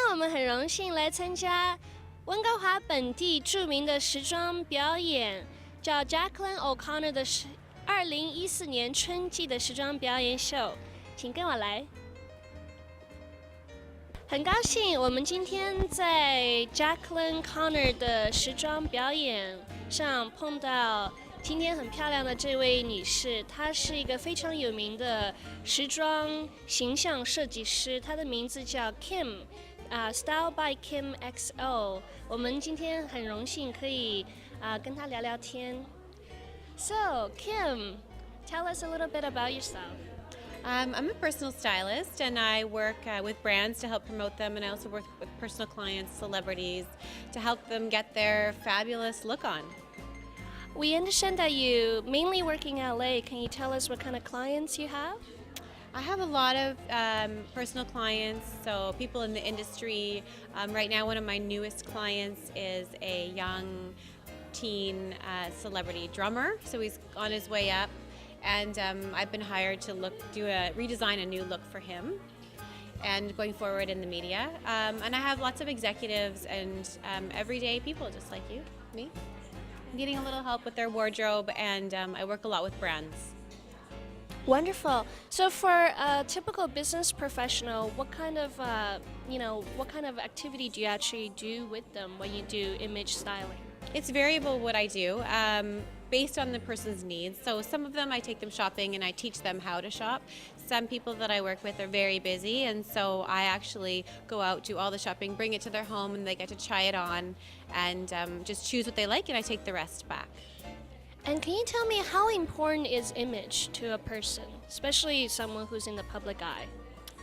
我们很荣幸来参加温哥华本地著名的时装表演，叫 Jacqueline O'Connor 的2014年春季的时装表演秀，请跟我来。很高兴我们今天在 Jacqueline Connor 的时装表演上碰到今天很漂亮的这位女士，她是一个非常有名的时装形象设计师，她的名字叫 Kim，Style by Kim XO。我们今天很荣幸可以跟她聊聊天。So Kim, tell us a little bit about yourself. I'm a personal stylist, and I work with brands to help promote them, and I also work with personal clients, celebrities, to help them get their fabulous look on. We understand that you mainly work in LA. Can you tell us what kind of clients you have? I have a lot of personal clients, so people in the industry. Right now, one of my newest clients is a young teen celebrity drummer, so he's on his way up. And I've been hired to redesign a new look for him and going forward in the media. And I have lots of executives and everyday people just like you, me, needing a little help with their wardrobe, and I work a lot with brands. Wonderful. So for a typical business professional, what kind of activity do you actually do with them when you do image styling? It's variable what I do. Based on the person's needs. So some of them I take them shopping and I teach them how to shop. Some people that I work with are very busy, and so I actually go out, do all the shopping, bring it to their home, and they get to try it on and just choose what they like, and I take the rest back. And can you tell me how important is image to a person, especially someone who's in the public eye?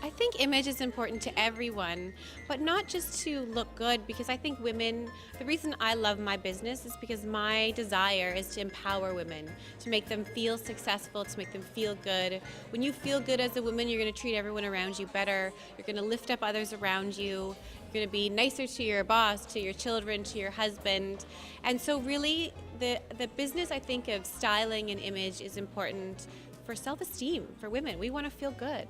I think image is important to everyone, but not just to look good, because I think women, the reason I love my business is because my desire is to empower women, to make them feel successful, to make them feel good. When you feel good as a woman, you're going to treat everyone around you better, you're going to lift up others around you, you're going to be nicer to your boss, to your children, to your husband. And so really, the business, I think, of styling and image is important for self-esteem, for women. We want to feel good.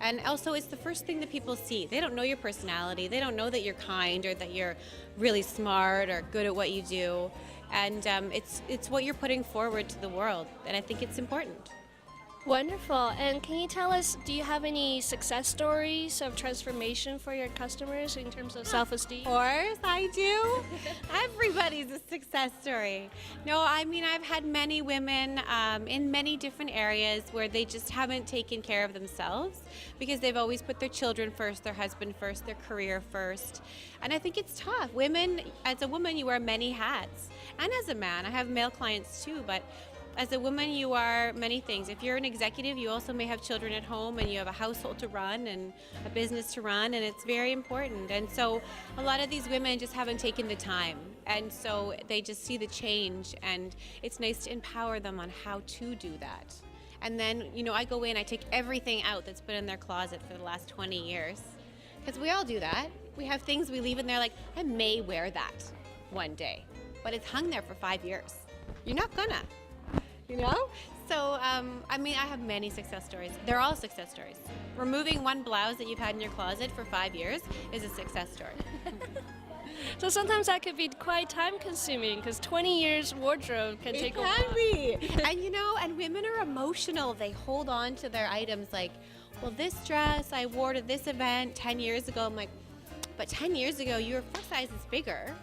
And also, it's the first thing that people see. They don't know your personality. They don't know that you're kind or that you're really smart or good at what you do. And it's what you're putting forward to the world. And I think it's important. Wonderful. And can you tell us, do you have any success stories of transformation for your customers in terms of self-esteem? Of course, I do. Everybody's a success story. No, I mean, I've had many women in many different areas where they just haven't taken care of themselves because they've always put their children first, their husband first, their career first. And I think it's tough. Women, as a woman, you wear many hats. And as a man, I have male clients too, but as a woman, you are many things. If you're an executive, you also may have children at home, and you have a household to run and a business to run, and it's very important. And so a lot of these women just haven't taken the time, and so they just see the change, and it's nice to empower them on how to do that. And then, I go in, I take everything out that's been in their closet for the last 20 years, because we all do that. We have things we leave in there like, I may wear that one day, but it's hung there for 5 years. You're not gonna. So I mean, I have many success stories. They're all success stories. Removing one blouse that you've had in your closet for 5 years is a success story. So sometimes that could be quite time consuming because 20 years wardrobe can take a while. It can be. And and women are emotional. They hold on to their items like, well, this dress I wore to this event 10 years ago. I'm like, but 10 years ago your foot size is bigger.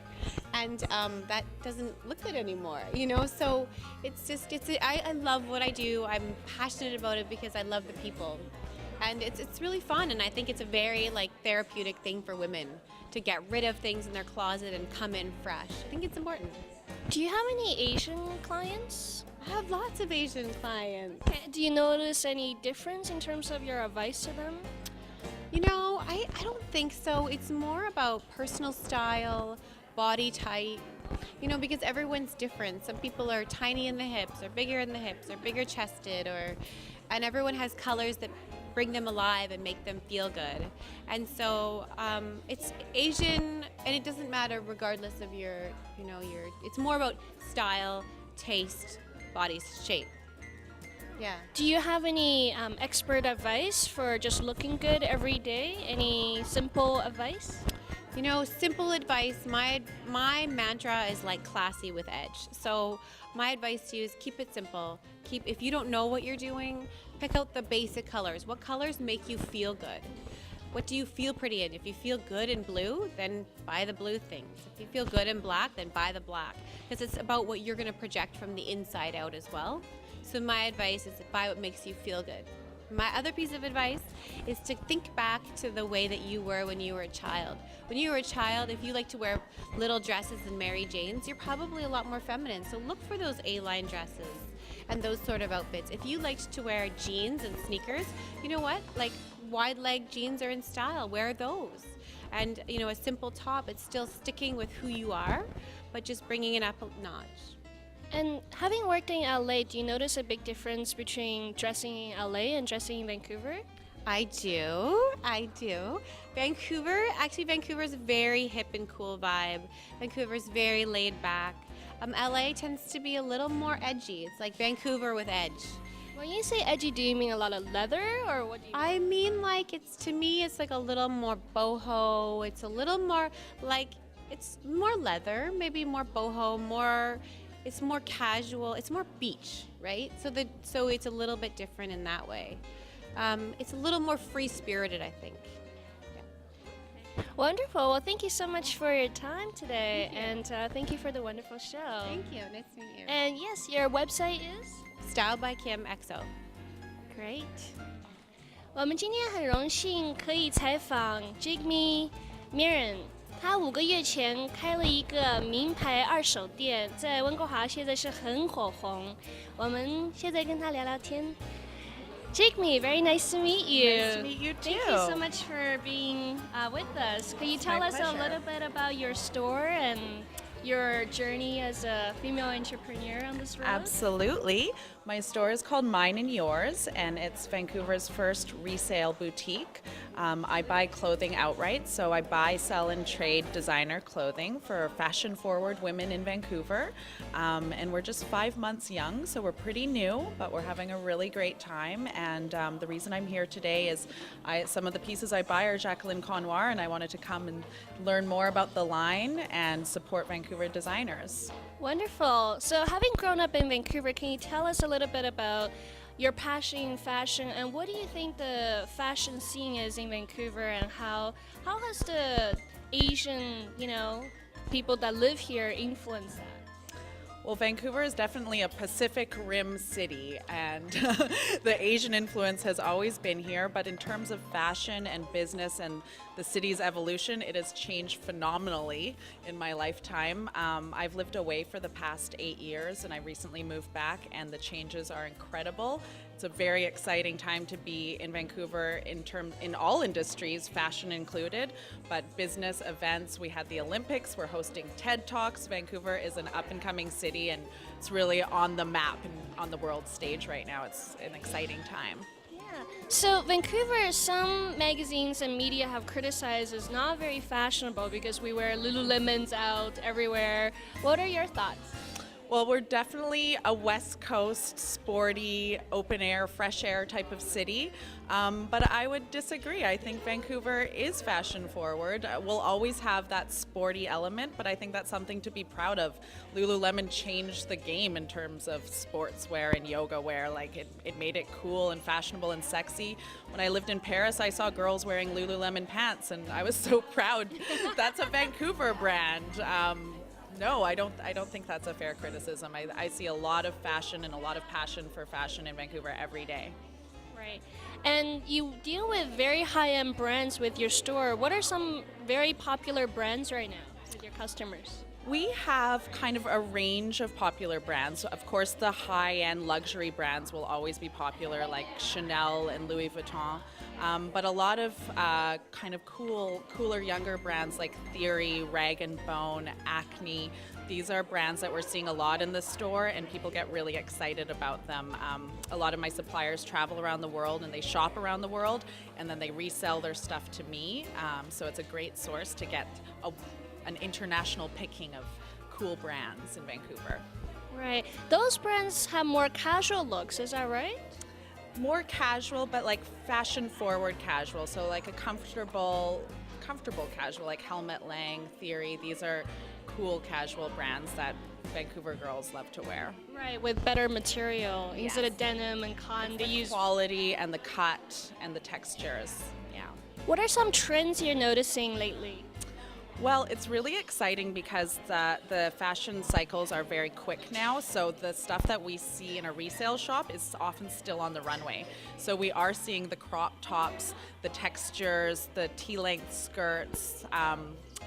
And that doesn't look good anymore, So I love what I do. I'm passionate about it because I love the people, and it's really fun. And I think it's a very therapeutic thing for women to get rid of things in their closet and come in fresh. I think it's important. Do you have any Asian clients? I have lots of Asian clients. Do you notice any difference in terms of your advice to them? I don't think so. It's more about personal style, body type, because everyone's different. Some people are tiny in the hips or bigger in the hips or bigger chested, and everyone has colors that bring them alive and make them feel good. And so it's Asian, and it doesn't matter regardless of it's more about style, taste, body shape. Yeah. Do you have any expert advice for just looking good every day? Any simple advice? You know, simple advice. My mantra is like classy with edge. So my advice to you is keep it simple. If you don't know what you're doing, pick out the basic colors. What colors make you feel good? What do you feel pretty in? If you feel good in blue, then buy the blue things. If you feel good in black, then buy the black. Because it's about what you're going to project from the inside out as well. So my advice is to buy what makes you feel good. My other piece of advice is to think back to the way that you were when you were a child. When you were a child, if you like to wear little dresses and Mary Janes, you're probably a lot more feminine. So look for those A-line dresses and those sort of outfits. If you liked to wear jeans and sneakers, you know what? Like wide leg jeans are in style. Wear those. And you know, a simple top, it's still sticking with who you are, but just bringing it up a notch. And having worked in LA, do you notice a big difference between dressing in LA and dressing in Vancouver? I do. Vancouver's a very hip and cool vibe. Vancouver's very laid back. LA tends to be a little more edgy. It's like Vancouver with edge. When you say edgy, do you mean a lot of leather, or what do you mean? I mean, like, to me, it's like a little more boho. It's a little more like, it's more leather, maybe more boho, it's more casual. It's more beach, right? So it's a little bit different in that way. It's a little more free-spirited, I think. Yeah. Wonderful. Well, thank you so much for your time today, and thank you for the wonderful show. Thank you. Nice to meet you. And yes, your website is Style by Kim XO. Great. 我们今天很荣幸可以采访 Jacqueline Mirren。他5个月前开了一个名牌二手店，在温哥华现在是很火红。我们现在跟他聊聊天。Jacqueline, very nice to meet you. Nice to meet you too. Thank you so much for being with us. Can you tell us a little bit about your store and your journey as a female entrepreneur on this road? Absolutely. My store is called Mine and Yours, and it's Vancouver's first resale boutique. I buy clothing outright, so I buy, sell, and trade designer clothing for fashion-forward women in Vancouver. And we're just 5 months young, so we're pretty new, but we're having a really great time. And the reason I'm here today is some of the pieces I buy are Jacqueline Conoir, and I wanted to come and learn more about the line and support Vancouver designers. Wonderful. So having grown up in Vancouver, can you tell us a little bit about your passion in fashion, and what do you think the fashion scene is in Vancouver, and how has the Asian, people that live here influenced that? Well, Vancouver is definitely a Pacific Rim city, and the Asian influence has always been here, but in terms of fashion and business and the city's evolution, it has changed phenomenally in my lifetime. I've lived away for the past 8 years, and I recently moved back, and the changes are incredible. It's a very exciting time to be in Vancouver in all industries, fashion included, but business events. We had the Olympics, we're hosting TED Talks. Vancouver is an up-and-coming city, and it's really on the map and on the world stage right now. It's an exciting time. So Vancouver, some magazines and media have criticized as not very fashionable because we wear Lululemons out everywhere. What are your thoughts? Well, we're definitely a West Coast, sporty, open air, fresh air type of city, but I would disagree. I think Vancouver is fashion forward. We'll always have that sporty element, but I think that's something to be proud of. Lululemon changed the game in terms of sportswear and yoga wear. Like it made it cool and fashionable and sexy. When I lived in Paris, I saw girls wearing Lululemon pants, and I was so proud. That's a Vancouver brand. No, I don't think that's a fair criticism. I see a lot of fashion and a lot of passion for fashion in Vancouver every day. Right. And you deal with very high-end brands with your store. What are some very popular brands right now with your customers? We have kind of a range of popular brands. Of course, the high-end luxury brands will always be popular, like Chanel and Louis Vuitton. But a lot of kind of cooler, younger brands like Theory, Rag & Bone, Acne. These are brands that we're seeing a lot in the store, and people get really excited about them. A lot of my suppliers travel around the world, and they shop around the world, and then they resell their stuff to me. So it's a great source to get an international picking of cool brands in Vancouver. Right. Those brands have more casual looks, is that right? More casual, but like fashion forward casual. So like a comfortable comfortable casual, like Helmet Lang, Theory. These are cool casual brands that Vancouver girls love to wear. Right, with better material. Instead of denim and cotton, they use... Quality and the cut and the textures, yeah. What are some trends you're noticing lately? Well, it's really exciting because the fashion cycles are very quick now. So the stuff that we see in a resale shop is often still on the runway. So we are seeing the crop tops, the textures, the tea-length skirts,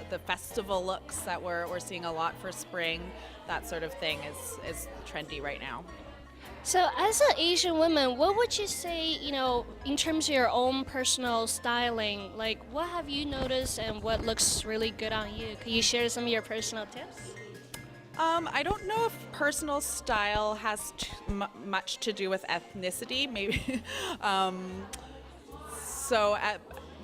the festival looks that we're seeing a lot for spring. That sort of thing is trendy right now. So as an Asian woman, what would you say, in terms of your own personal styling, like what have you noticed and what looks really good on you? Can you share some of your personal tips? I don't know if personal style has much to do with ethnicity, maybe.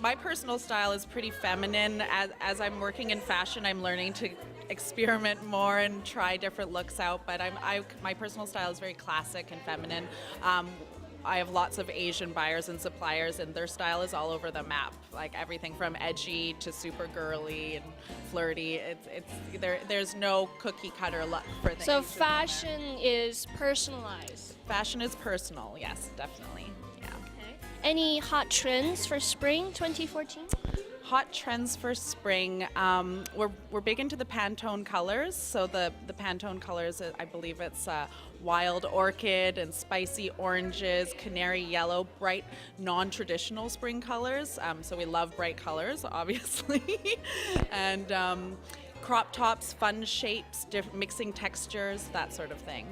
My personal style is pretty feminine. As I'm working in fashion, I'm learning to experiment more and try different looks out, but my personal style is very classic and feminine. I have lots of Asian buyers and suppliers, and their style is all over the map, like everything from edgy to super girly and flirty. There's no cookie cutter look for the So Asian fashion is personalized. Fashion is personal, yes, definitely. Yeah. Okay. Any hot trends for spring 2014? Hot trends for spring. We're big into the Pantone colors. So the Pantone colors, I believe it's wild orchid and spicy oranges, canary yellow, bright non-traditional spring colors. So we love bright colors, obviously. And crop tops, fun shapes, mixing textures, that sort of thing.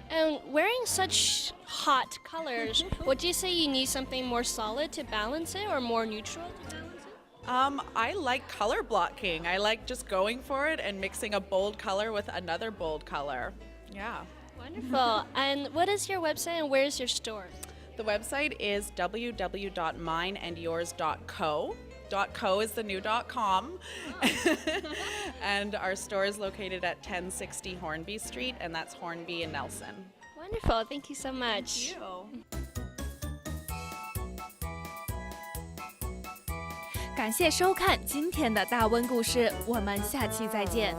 And wearing such hot colors, would you say you need something more solid to balance it or more neutral to balance it? I like color blocking. I like just going for it and mixing a bold color with another bold color. Yeah. Wonderful. And what is your website and where is your store? The website is www.mineandyours.co. .co is the new .com. And our store is located at 1060 Hornby Street, and that's Hornby and Nelson. Wonderful. Thank you so much. Thank you. 感谢收看今天的大温故事，我们下期再见。